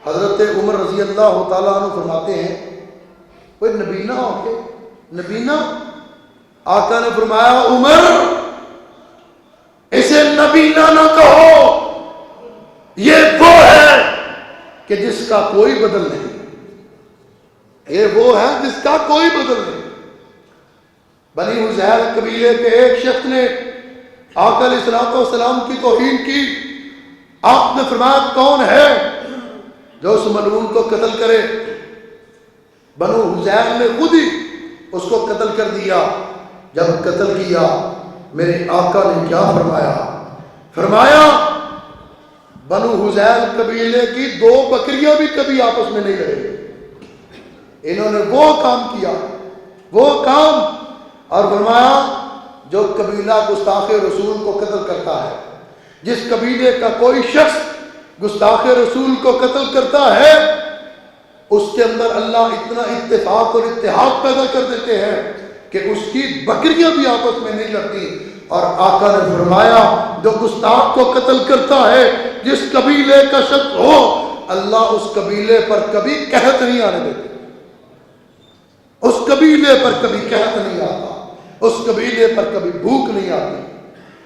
حضرت عمر رضی اللہ تعالیٰ عنہ فرماتے ہیں کوئی نبینا ہو کے, نبینا, آقا نے فرمایا عمر اسے نبینا نہ کہو, یہ وہ ہے کہ جس کا کوئی بدل نہیں, یہ وہ ہے جس کا کوئی بدل نہیں. بنی حذیل قبیلے کے ایک شخص نے آقا علیہ الصلوۃ والسلام کی توہین کی. آپ نے فرمایا کون ہے جو اس ملعون کو قتل کرے؟ بنو حذیل نے خود ہی اس کو قتل کر دیا. جب قتل کیا میرے آقا نے کیا فرمایا؟ فرمایا بنو حذیل قبیلے کی 2 بکریاں بھی کبھی آپس میں نہیں لڑیں. انہوں نے وہ کام کیا, وہ کام, اور فرمایا جو قبیلہ گستاخ رسول کو قتل کرتا ہے, جس قبیلے کا کوئی شخص گستاخ رسول کو قتل کرتا ہے, اس کے اندر اللہ اتنا اتفاق اور اتحاد پیدا کر دیتے ہیں کہ اس کی بکریاں بھی آپس میں نہیں لڑتی. اور آقا نے فرمایا جو گستاخ کو قتل کرتا ہے, جس قبیلے کا شخص ہو, اللہ اس قبیلے پر کبھی قحط نہیں آنے دیتے, اس قبیلے پر کبھی قحط نہیں آتا, اس قبیلے پر کبھی بھوک نہیں آتی,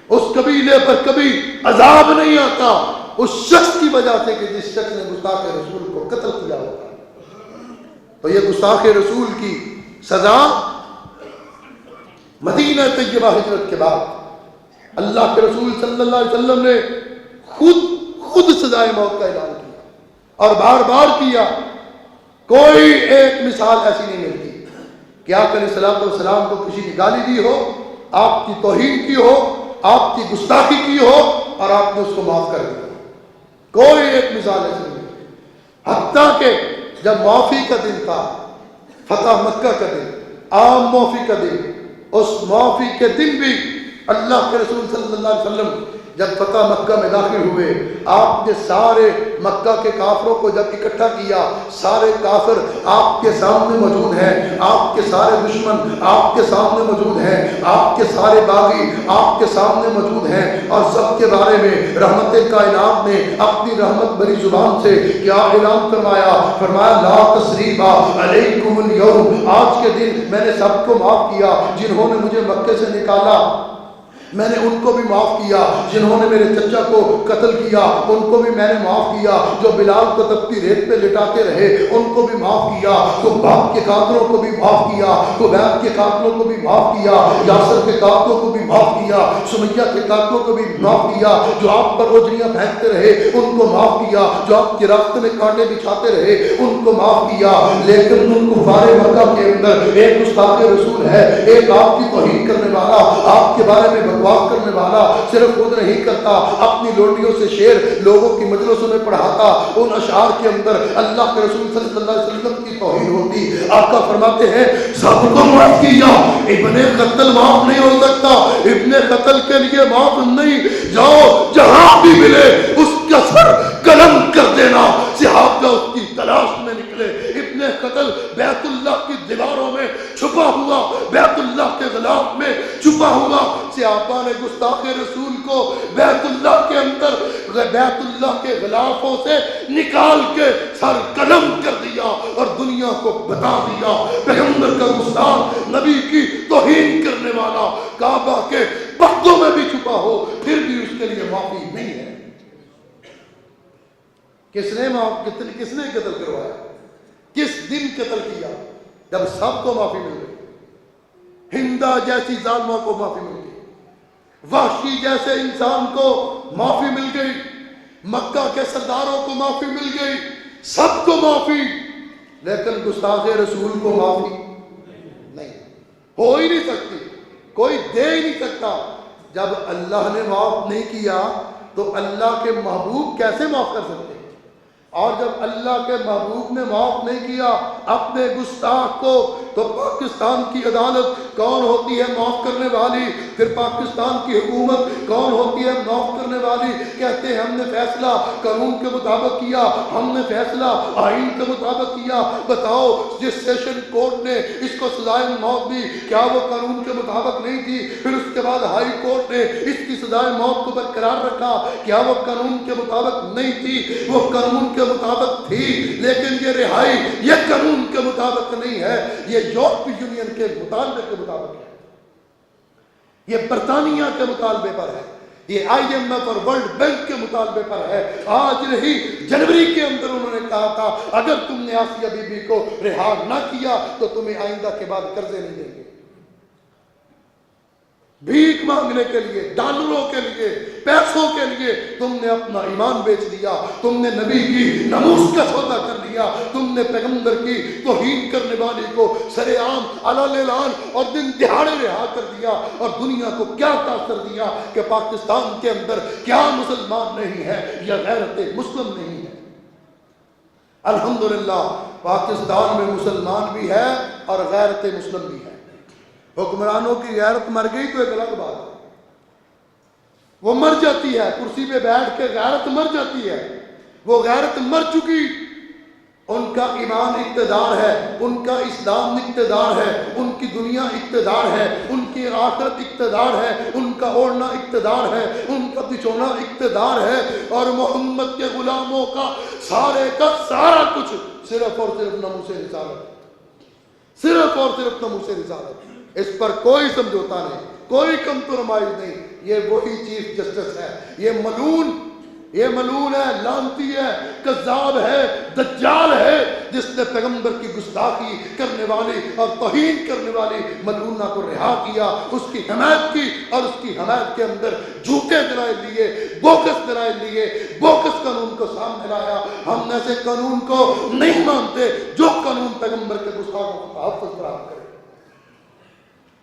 اس قبیلے پر کبھی عذاب نہیں آتا, اس شخص کی وجہ سے کہ جس شخص نے گستاخ رسول کو قتل کیا ہوتا. تو یہ گستاخ رسول کی سزا مدینہ طیبہ ہجرت کے بعد اللہ کے رسول صلی اللہ علیہ وسلم نے خود سزائے موت کا اعلان کیا اور بار بار کیا. کوئی ایک مثال ایسی نہیں ملتی کہ آپ علیہ الصلوۃ والسلام کو کسی نے گالی دی ہو, آپ کی توہین کی ہو, آپ کی گستاخی کی ہو اور آپ نے اس کو معاف کر دیا. کوئی ایک مثال ایسی نہیں. حتیٰ کہ جب معافی کا دن تھا, فتح مکہ کا دن, عام معافی کا دن, اس معافی کے دن بھی اللہ کے رسول صلی اللہ علیہ وسلم جب فتح مکہ میں داخل ہوئے, آپ نے سارے مکہ کے کافروں کو جب اکٹھا کیا, سارے کافر آپ کے سامنے موجود ہیں, آپ کے سارے دشمن آپ کے سامنے موجود ہیں, آپ کے سارے باغی آپ کے سامنے موجود ہیں, اور سب کے بارے میں رحمت کائنات نے اپنی رحمت بری زبان سے کیا اعلان فرمایا؟ فرمایا لا تثریب علیکم اليوم, آج کے دن میں نے سب کو معاف کیا جنہوں نے مجھے مکے سے نکالا. میں نے ان کو بھی معاف کیا جنہوں نے میرے چچا کو قتل کیا، ان کو بھی میں نے معاف کیا، جو بلال کو تپتی ریت پہ لٹاتے رہے ان کو بھی معاف کیا، تو باپ کے قاتلوں کو بھی معاف کیا، تو بیت کے قاتلوں کو بھی معاف کیا، یاسر کے قاتلوں کو بھی معاف کیا، سمیہ کے قاتلوں کو بھی معاف کیا، جو آپ پر اوجریاں پھینکتے رہے ان کو معاف کیا، جو آپ کے راستے میں کانٹے بچھاتے رہے ان کو معاف کیا۔ لیکن ان کفار مکہ کے اندر ایک گستاخ رسول ہے، ایک آپ کی توہین کرنے والا، آپ کے بارے میں بکواس کرنے والا، صرف خود نہیں کرتا، اپنی لوٹیوں سے شعر لوگوں کی مجلسوں میں پڑھاتا، ان اشعار کے اندر اللہ کے رسول صلی اللہ علیہ وسلم کی توہین ہوتی۔ آقا فرماتے ہیں سب کو معاف کیا، ابن قتل معاف نہیں ہو سکتا، ابن قتل کے لیے معاف نہیں، جاؤ جہاں بھی ملے اس کا سر قلم کر دینا۔ صحابہ اس کی تلاش میں نکلے، ابن قتل بیت اللہ کی دیواروں میں چھپا ہوا، بیت اللہ کے غلاف میں چھپا ہوا، صحابہ نے گستاخ رسول کو بیت اللہ کے اندر بیت اللہ کے غلافوں سے نکال کے سر قلم کر دیا اور دنیا کو بتا دیا پیغمبر کا گستاخ، نبی کی توہین کرنے والا کعبہ کے پردوں میں بھی چھپا ہو پھر بھی اس کے لیے معافی نہیں ہے۔ کس نے قتل کروایا؟ کس دن قتل کیا؟ جب سب کو معافی مل گئی، ہندا جیسی ظالمہ کو معافی مل گئی، وحشی جیسے انسان کو معافی مل گئی، مکہ کے سرداروں کو معافی مل گئی، سب کو معافی، لیکن گستاخ رسول کو معافی نہیں، ہو ہی نہیں سکتی، کوئی دے ہی نہیں سکتا۔ جب اللہ نے معاف نہیں کیا تو اللہ کے محبوب کیسے معاف کر سکتے؟ اور جب اللہ کے محبوب نے معاف نہیں کیا اپنے گستاخ کو تو پاکستان کی عدالت کون ہوتی ہے معاف کرنے والی؟ پھر پاکستان کی حکومت کون ہوتی ہے معاف کرنے والی؟ کہتے ہیں ہم نے فیصلہ قانون کے مطابق کیا، ہم نے فیصلہ آئین کے مطابق کیا۔ بتاؤ جس سیشن کورٹ نے اس کو سزائے موت دی کیا وہ قانون کے مطابق نہیں تھی؟ پھر اس کے بعد ہائی کورٹ نے اس کی سزائے موت کو برقرار رکھا، کیا وہ قانون کے مطابق نہیں تھی؟ وہ قانون کے مطابق تھی، لیکن یہ رہائی یہ قانون کے مطابق نہیں ہے، یہ یورپی یونین کے مطالبے کے مطابق ہے، یہ برطانیہ کے مطالبے پر ہے، یہ آئی ایم ایف اور ورلڈ بینک کے مطالبے پر ہے۔ آج نہیں جنوری کے اندر انہوں نے کہا تھا اگر تم نے آسیہ بی بی کو رہا نہ کیا تو تمہیں آئندہ کے بعد قرضے نہیں دیں گے۔ بھیک مانگنے کے لیے، ڈالروں کے لیے، پیسوں کے لیے تم نے اپنا ایمان بیچ دیا، تم نے نبی کی ناموس کا سودا کر لیا، تم نے پیغمبر کی توہین کرنے والی کو سرے عام علل اعلان اور دن دہاڑے رہا کر دیا، اور دنیا کو کیا تاثر دیا کہ پاکستان کے اندر کیا مسلمان نہیں ہے یا غیرت مسلم نہیں ہے۔ الحمدللہ پاکستان میں مسلمان بھی ہے اور غیرت مسلم بھی ہے۔ حکمرانوں کی غیرت مر گئی تو ایک الگ بات ہے، وہ مر جاتی ہے، کرسی پہ بیٹھ کے غیرت مر جاتی ہے، وہ غیرت مر چکی، ان کا ایمان اقتدار ہے، ان کا اسلام اقتدار ہے، ان کی دنیا اقتدار ہے، ان کی آخرت اقتدار ہے، ان کا اوڑھنا اقتدار ہے، ان کا بچھونا اقتدار ہے، اور محمد کے غلاموں کا سارے کا سارا کچھ صرف اور صرف ناموس رسالت، صرف اور صرف ناموس رسالت، اس پر کوئی سمجھوتا نہیں، کوئی کمپرومائز نہیں۔ یہ وہی چیف جسٹس ہے، یہ ملعون ہے، لعنتی ہے، کذاب ہے، دجال ہے، جس نے پیغمبر کی گستاخی کرنے والی اور توہین کرنے والی ملعونہ کو رہا کیا، اس کی حمایت کی، اور اس کی حمایت کے اندر جھوٹے دلائل لیے، بوکس دلائل لیے، بوکس قانون کو سامنے لایا۔ ہم ایسے قانون کو نہیں مانتے جو قانون پیغمبر کے گستاخوں کو تحفظ فراہم کرے۔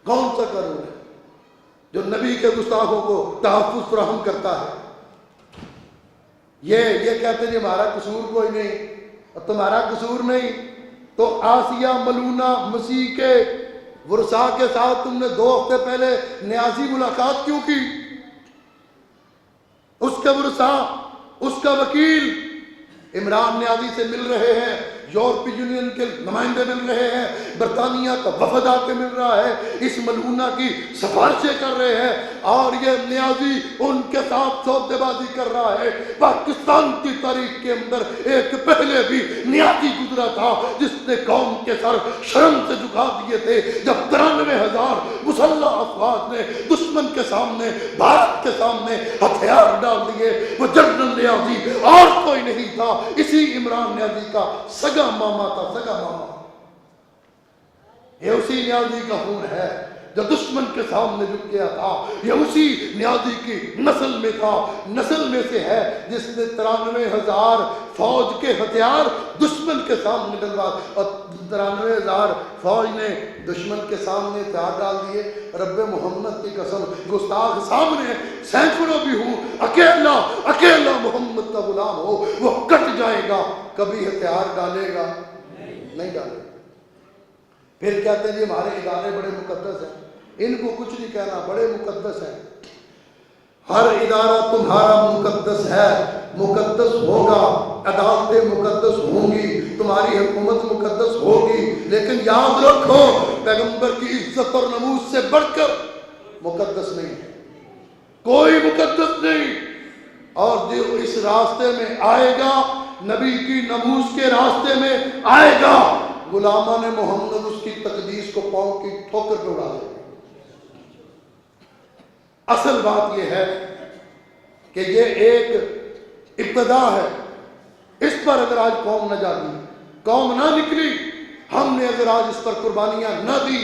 کون سا قانون ہے جو نبی کے گستاخوں کو تحفظ فراہم کرتا ہے؟ یہ کہتے ہیں ہمارا قصور کوئی نہیں، اور تمہارا قصور نہیں تو آسیہ ملعونہ مسیح کے ورثاء کے ساتھ تم نے 2 ہفتے پہلے نیازی ملاقات کیوں کی؟ اس کے ورثاء، اس کا وکیل عمران نیازی سے مل رہے ہیں، یورپی یونین کے نمائندے مل رہے ہیں، برطانیہ کا وفد آ کے مل رہا ہے، اس ملعونہ کی سفارشیں کر رہے ہیں، اور یہ نیازی ان کے ساتھ سودے بازی کر رہا ہے۔ پاکستان کی تاریخ کے اندر ایک پہلے بھی نیازی گزرا تھا جس نے قوم کے سر شرم سے جھکا دیے تھے، جب 93,000 مسلح افواج نے دشمن کے سامنے، بھارت کے سامنے ہتھیار ڈال دیے۔ وہ جنرل نیازی اور کوئی نہیں تھا، اسی عمران نیازی کا سگا ماما تھا، سگا ماما۔ یہ اسی نیازی کا خون ہے جو دشمن کے سامنے جھک گیا تھا، یہ اسی نیازی کی نسل میں تھا، نسل میں سے ہے جس نے 93,000 فوج کے ہتھیار دشمن کے سامنے ڈلوا، اور 93,000 فوج نے دشمن کے سامنے ہتھیار ڈال دیے۔ رب محمد کی قسم، گستاخ سامنے سینکڑوں بھی ہوں، اکیلا محمد کا غلام ہو وہ کٹ جائے گا، کبھی ہتھیار ڈالے گا نہیں ڈالے گا۔ پھر کہتے ہیں جی ہمارے ادارے بڑے مقدس ہیں، ان کو کچھ نہیں کہنا، بڑے مقدس ہیں۔ ہر ادارہ تمہارا مقدس ہے، مقدس ہوگا، عدالتیں مقدس ہوں گی، تمہاری حکومت مقدس ہوگی، لیکن یاد رکھو پیغمبر کی عزت اور نموز سے بڑھ کر مقدس نہیں ہے، کوئی مقدس نہیں۔ اور جو اس راستے میں آئے گا، نبی کی نموز کے راستے میں آئے گا، غلامان محمد اس کی تقدیس کو پاؤں کی ٹھوکر پہ اڑا دے گا۔ اصل بات یہ ہے کہ یہ ایک ابتدا ہے، اس پر اگر آج قوم نہ جاگی، قوم نہ نکلی، ہم نے اگر آج اس پر قربانیاں نہ دی،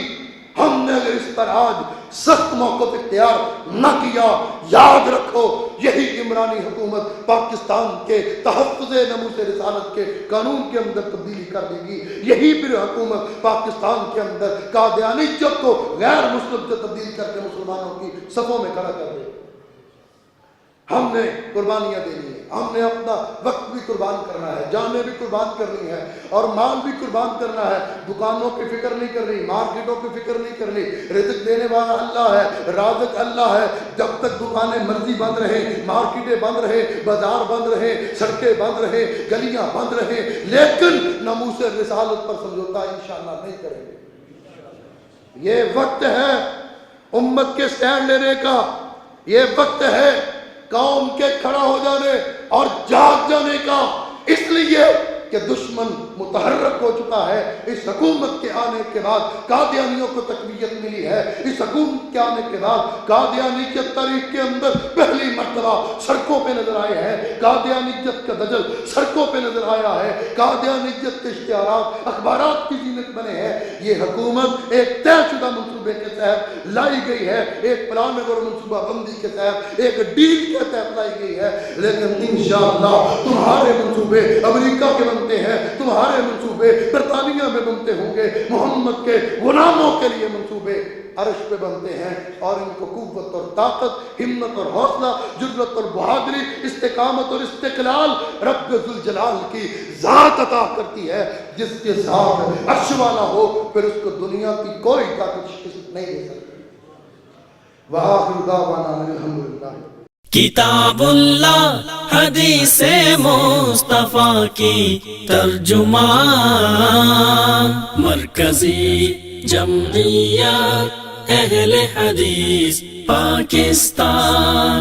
ہم نے اگر اس پر آج سخت موقف اختیار نہ کیا، یاد رکھو یہی عمرانی حکومت پاکستان کے تحفظ ناموس رسالت کے قانون کے اندر تبدیلی کر دے گی، یہی پھر حکومت پاکستان کے اندر قادیانیت کو غیر مسلم سے تبدیل کر کے مسلمانوں کی صفوں میں کھڑا کر دے گی۔ ہم نے قربانیاں دینی ہے، ہم نے اپنا وقت بھی قربان کرنا ہے، جانیں بھی قربان کرنی ہے، اور مال بھی قربان کرنا ہے۔ دکانوں کی فکر نہیں کرنی، مارکیٹوں کی فکر نہیں کرنی، رزق دینے والا اللہ ہے، رازق اللہ ہے۔ جب تک دکانیں مرضی بند رہیں، مارکیٹیں بند رہیں، بازار بند رہیں، سڑکیں بند رہیں، گلیاں بند رہیں، لیکن ناموس رسالت پر سمجھوتا انشاءاللہ نہیں کریں گے۔ یہ وقت ہے امت کے سٹینڈ لینے کا، یہ وقت ہے قوم کے کھڑا ہو جانے اور جاگ جانے کا، اس لیے کہ دشمن متحرک ہو چکا ہے۔ اس حکومت کے آنے کے بعد قادیانیوں کو تقویت ملی ہے، اس حکومت کے آنے کے بعد قادیانیت تاریخ کے اندر پہلی مرتبہ سڑکوں پہ نظر آئے ہیں، قادیانیت کا دجل سڑکوں پہ نظر آیا ہے، قادیانیت کے اشتہارات اخبارات کی زینت بنے ہیں۔ یہ حکومت ایک طے شدہ منصوبے کے تحت لائی گئی ہے، ایک پلان اور منصوبہ بندی کے تحت، ایک ڈیل کے تحت لائی گئی ہے، لیکن انشاءاللہ تمہارے منصوبے امریکہ کے بنتے ہیں، تمہارے منصوبے برطانیہ میں بنتے ہوں گے، محمد کے غلاموں کے لیے منصوبے عرش پہ بنتے ہیں، اور ان کو قوت اور طاقت، ہمت اور حوصلہ، جرأت اور بہادری، استقامت اور استقلال رب ذوالجلال کی ذات عطا کرتی ہے۔ جس کے ساتھ عرش والا ہو، پھر اس کو دنیا کی کوئی طاقت شکست نہیں دے سکتی۔ وآخر دعوانا الحمدللہ۔ کتاب اللہ حدیث مصطفیٰ کی ترجمان، مرکزی جمعیت اہل حدیث پاکستان۔